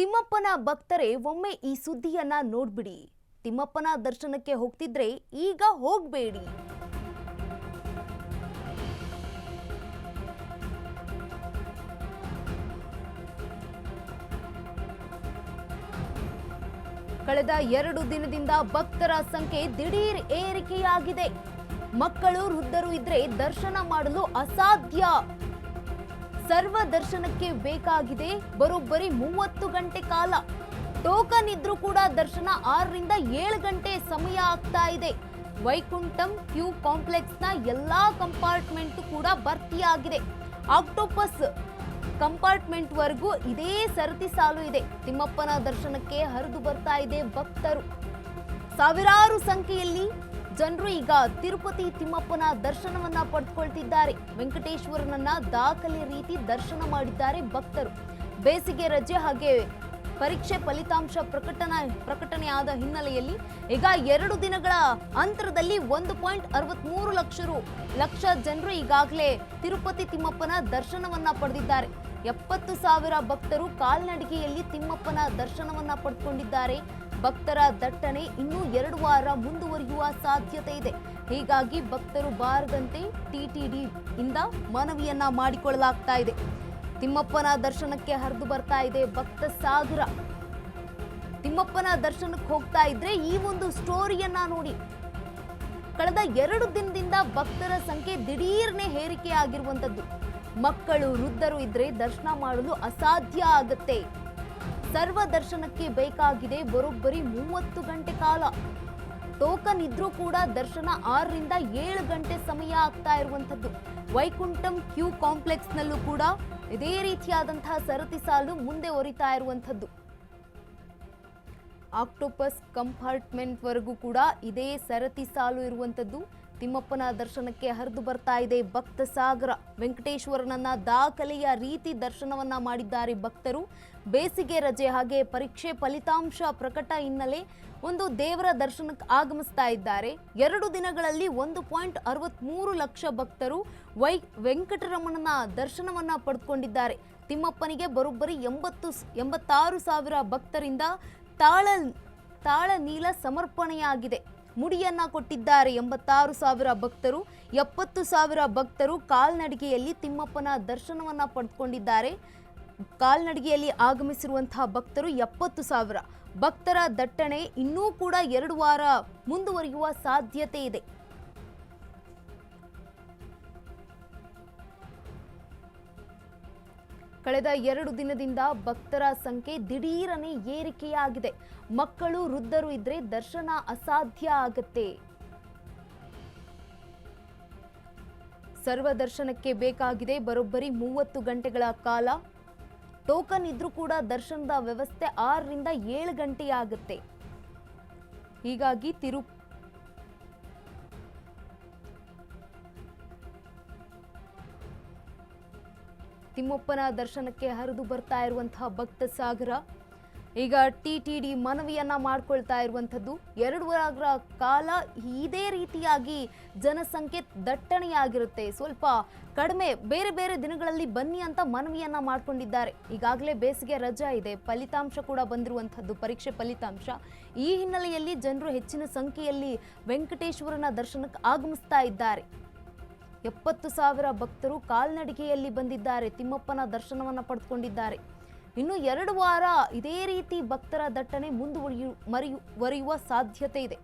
ತಿಮ್ಮಪ್ಪನ ಭಕ್ತರೇ ಒಮ್ಮೆ ಈ ಸುದ್ದಿಯನ್ನ ನೋಡ್ಬಿಡಿ. ತಿಮ್ಮಪ್ಪನ ದರ್ಶನಕ್ಕೆ ಹೋಗ್ತಿದ್ರೆ ಈಗ ಹೋಗ್ಬೇಡಿ. ಕಳೆದ 2 ದಿನದಿಂದ ಭಕ್ತರ ಸಂಖ್ಯೆ ದಿಢೀರ್ ಏರಿಕೆಯಾಗಿದೆ. ಮಕ್ಕಳು ವೃದ್ಧರು ಇದ್ರೆ ದರ್ಶನ ಮಾಡಲು ಅಸಾಧ್ಯ. ಸರ್ವ ದರ್ಶನಕ್ಕೆ ಬೇಕಾಗಿದೆ ಬರೋಬ್ಬರಿ 30 ಗಂಟೆ ಕಾಲ. ಟೋಕನ್ ಇದ್ರೂ ಕೂಡ ದರ್ಶನ 6 ರಿಂದ 7 ಗಂಟೆ ಸಮಯ ಆಗ್ತಾ ಇದೆ. ವೈಕುಂಠಂ ಕ್ಯೂ ಕಾಂಪ್ಲೆಕ್ಸ್ ನ ಎಲ್ಲಾ ಕಂಪಾರ್ಟ್ಮೆಂಟ್ ಕೂಡ ಭರ್ತಿಯಾಗಿದೆ. ಆಕ್ಟೋಪಸ್ ಕಂಪಾರ್ಟ್ಮೆಂಟ್ ವರೆಗೂ ಇದೇ ಸರತಿ ಸಾಲು ಇದೆ. ತಿಮ್ಮಪ್ಪನ ದರ್ಶನಕ್ಕೆ ಹರಿದು ಬರ್ತಾ ಇದೆ ಭಕ್ತರು. ಸಾವಿರಾರು ಸಂಖ್ಯೆಯಲ್ಲಿ ಜನರು ಈಗ ತಿರುಪತಿ ತಿಮ್ಮಪ್ಪನ ದರ್ಶನವನ್ನ ಪಡೆದುಕೊಳ್ತಿದ್ದಾರೆ. ವೆಂಕಟೇಶ್ವರನನ್ನ ದಾಖಲೆ ರೀತಿ ದರ್ಶನ ಮಾಡಿದ್ದಾರೆ ಭಕ್ತರು. ಬೇಸಿಗೆ ರಜೆ ಹಾಗೆ ಪರೀಕ್ಷೆ ಫಲಿತಾಂಶ ಪ್ರಕಟಣೆಯಾದ ಹಿನ್ನೆಲೆಯಲ್ಲಿ ಈಗ 2 ದಿನಗಳ ಅಂತರದಲ್ಲಿ 1.63 ಲಕ್ಷ ಜನರು ಈಗಾಗಲೇ ತಿರುಪತಿ ತಿಮ್ಮಪ್ಪನ ದರ್ಶನವನ್ನ ಪಡೆದಿದ್ದಾರೆ. 70,000 ಭಕ್ತರು ಕಾಲ್ನಡಿಗೆಯಲ್ಲಿ ತಿಮ್ಮಪ್ಪನ ದರ್ಶನವನ್ನ ಪಡೆದುಕೊಂಡಿದ್ದಾರೆ. ಭಕ್ತರ ದಟ್ಟಣೆ ಇನ್ನೂ 2 ವಾರ ಮುಂದುವರಿಯುವ ಸಾಧ್ಯತೆ ಇದೆ. ಹೀಗಾಗಿ ಭಕ್ತರು ಬಾರದಂತೆ ಟಿಟಿಡಿ ಇಂದ ಮನವಿಯನ್ನ ಮಾಡಿಕೊಳ್ಳಲಾಗ್ತಾ ಇದೆ. ತಿಮ್ಮಪ್ಪನ ದರ್ಶನಕ್ಕೆ ಹರಿದು ಬರ್ತಾ ಇದೆ ಭಕ್ತ ಸಾಗರ. ತಿಮ್ಮಪ್ಪನ ದರ್ಶನಕ್ಕೆ ಹೋಗ್ತಾ ಇದ್ರೆ ಈ ಒಂದು ಸ್ಟೋರಿಯನ್ನ ನೋಡಿ. ಕಳೆದ 2 ದಿನದಿಂದ ಭಕ್ತರ ಸಂಖ್ಯೆ ದಿಢೀರ್ನೆ ಏರಿಕೆ ಆಗಿರುವಂತದ್ದು. ಮಕ್ಕಳು ವೃದ್ಧರು ಇದ್ರೆ ದರ್ಶನ ಮಾಡಲು ಅಸಾಧ್ಯ ಆಗುತ್ತೆ. ಸರ್ವ ದರ್ಶನಕ್ಕೆ ಬೇಕಾಗಿದೆ ಬರೋಬ್ಬರಿ 30 ಗಂಟೆ ಕಾಲ. ಟೋಕನ್ ಇದ್ರೂ ಕೂಡ ದರ್ಶನ 6 ರಿಂದ 7 ಗಂಟೆ ಸಮಯ ಆಗ್ತಾ ಇರುವಂತದ್ದು. ವೈಕುಂಠಂ ಕ್ಯೂ ಕಾಂಪ್ಲೆಕ್ಸ್ ನಲ್ಲೂ ಕೂಡ ಇದೇ ರೀತಿಯಾದಂತಹ ಸರತಿ ಸಾಲು ಮುಂದೆ ಒರಿತಾ ಇರುವಂತದ್ದು. ಆಕ್ಟೋಪಸ್ ಕಂಪಾರ್ಟ್ಮೆಂಟ್ ವರೆಗೂ ಕೂಡ ಇದೇ ಸರತಿ ಸಾಲು ಇರುವಂತದ್ದು. ತಿಮ್ಮಪ್ಪನ ದರ್ಶನಕ್ಕೆ ಹರಿದು ಬರ್ತಾ ಇದೆ ಭಕ್ತ ಸಾಗರ. ವೆಂಕಟೇಶ್ವರನನ್ನ ದಾಖಲೆಯ ರೀತಿ ದರ್ಶನವನ್ನ ಮಾಡಿದ್ದಾರೆ ಭಕ್ತರು. ಬೇಸಿಗೆ ರಜೆ ಹಾಗೆ ಪರೀಕ್ಷೆ ಫಲಿತಾಂಶ ಪ್ರಕಟ ಹಿನ್ನೆಲೆ ಒಂದು ದೇವರ ದರ್ಶನಕ್ಕೆ ಆಗಮಿಸ್ತಾ ಇದ್ದಾರೆ. 2 ದಿನಗಳಲ್ಲಿ 1.63 ಲಕ್ಷ ಭಕ್ತರು ವೆಂಕಟರಮಣನ ದರ್ಶನವನ್ನ ಪಡೆದುಕೊಂಡಿದ್ದಾರೆ. ತಿಮ್ಮಪ್ಪನಿಗೆ ಬರೋಬ್ಬರಿ 86,000 ಭಕ್ತರಿಂದ ತಾಳ ನೀಲ ಸಮರ್ಪಣೆಯಾಗಿದೆ. ಮುಡಿಯನ್ನ ಕೊಟ್ಟಿದ್ದಾರೆ 86,000 ಭಕ್ತರು. 70,000 ಭಕ್ತರು ಕಾಲ್ನಡಿಗೆಯಲ್ಲಿ ತಿಮ್ಮಪ್ಪನ ದರ್ಶನವನ್ನ ಪಡೆದುಕೊಂಡಿದ್ದಾರೆ. ಕಾಲ್ನಡಿಗೆಯಲ್ಲಿ ಆಗಮಿಸಿರುವಂತಹ ಭಕ್ತರು 70,000. ಭಕ್ತರ ದಟ್ಟಣೆ ಇನ್ನೂ ಕೂಡ 2 ವಾರ ಮುಂದುವರಿಯುವ ಸಾಧ್ಯತೆ ಇದೆ. ಕಳೆದ 2 ದಿನದಿಂದ ಭಕ್ತರ ಸಂಖ್ಯೆ ದಿಢೀರನೆ ಏರಿಕೆಯಾಗಿದೆ. ಮಕ್ಕಳು ವೃದ್ಧರು ಇದ್ರೆ ದರ್ಶನ ಅಸಾಧ್ಯ ಆಗುತ್ತೆ. ಸರ್ವ ದರ್ಶನಕ್ಕೆ ಬೇಕಾಗಿದೆ ಬರೋಬ್ಬರಿ 30 ಗಂಟೆಗಳ ಕಾಲ. ಟೋಕನ್ ಇದ್ರೂ ಕೂಡ ದರ್ಶನದ ವ್ಯವಸ್ಥೆ 6 ರಿಂದ 7 ಗಂಟೆಯಾಗುತ್ತೆ. ಹೀಗಾಗಿ ತಿಮ್ಮಪ್ಪನ ದರ್ಶನಕ್ಕೆ ಹರಿದು ಬರ್ತಾ ಇರುವಂತಹ ಭಕ್ತ ಸಾಗರ. ಈಗ ಟಿಟಿಡಿ ಮನವಿಯನ್ನ ಮಾಡ್ಕೊಳ್ತಾ ಇರುವಂಥದ್ದು. 2 ವಾರ ಕಾಲ ಇದೇ ರೀತಿಯಾಗಿ ಜನಸಂಖ್ಯೆ ದಟ್ಟಣೆಯಾಗಿರುತ್ತೆ. ಸ್ವಲ್ಪ ಕಡಿಮೆ ಬೇರೆ ಬೇರೆ ದಿನಗಳಲ್ಲಿ ಬನ್ನಿ ಅಂತ ಮನವಿಯನ್ನ ಮಾಡ್ಕೊಂಡಿದ್ದಾರೆ. ಈಗಾಗಲೇ ಬೇಸಿಗೆ ರಜಾ ಇದೆ, ಫಲಿತಾಂಶ ಕೂಡ ಬಂದಿರುವಂಥದ್ದು, ಪರೀಕ್ಷೆ ಫಲಿತಾಂಶ. ಈ ಹಿನ್ನೆಲೆಯಲ್ಲಿ ಜನರು ಹೆಚ್ಚಿನ ಸಂಖ್ಯೆಯಲ್ಲಿ ವೆಂಕಟೇಶ್ವರನ ದರ್ಶನಕ್ಕೆ ಆಗಮಿಸ್ತಾ ಇದ್ದಾರೆ. 70,000 ಭಕ್ತರು ಕಾಲ್ನಡಿಗೆಯಲ್ಲಿ ಬಂದಿದ್ದಾರೆ, ತಿಮ್ಮಪ್ಪನ ದರ್ಶನವನ್ನ ಪಡೆದುಕೊಂಡಿದ್ದಾರೆ. ಇನ್ನು 2 ವಾರ ಇದೇ ರೀತಿ ಭಕ್ತರ ದಟ್ಟಣೆ ಮುಂದುವರಿಯುವ ಸಾಧ್ಯತೆ ಇದೆ.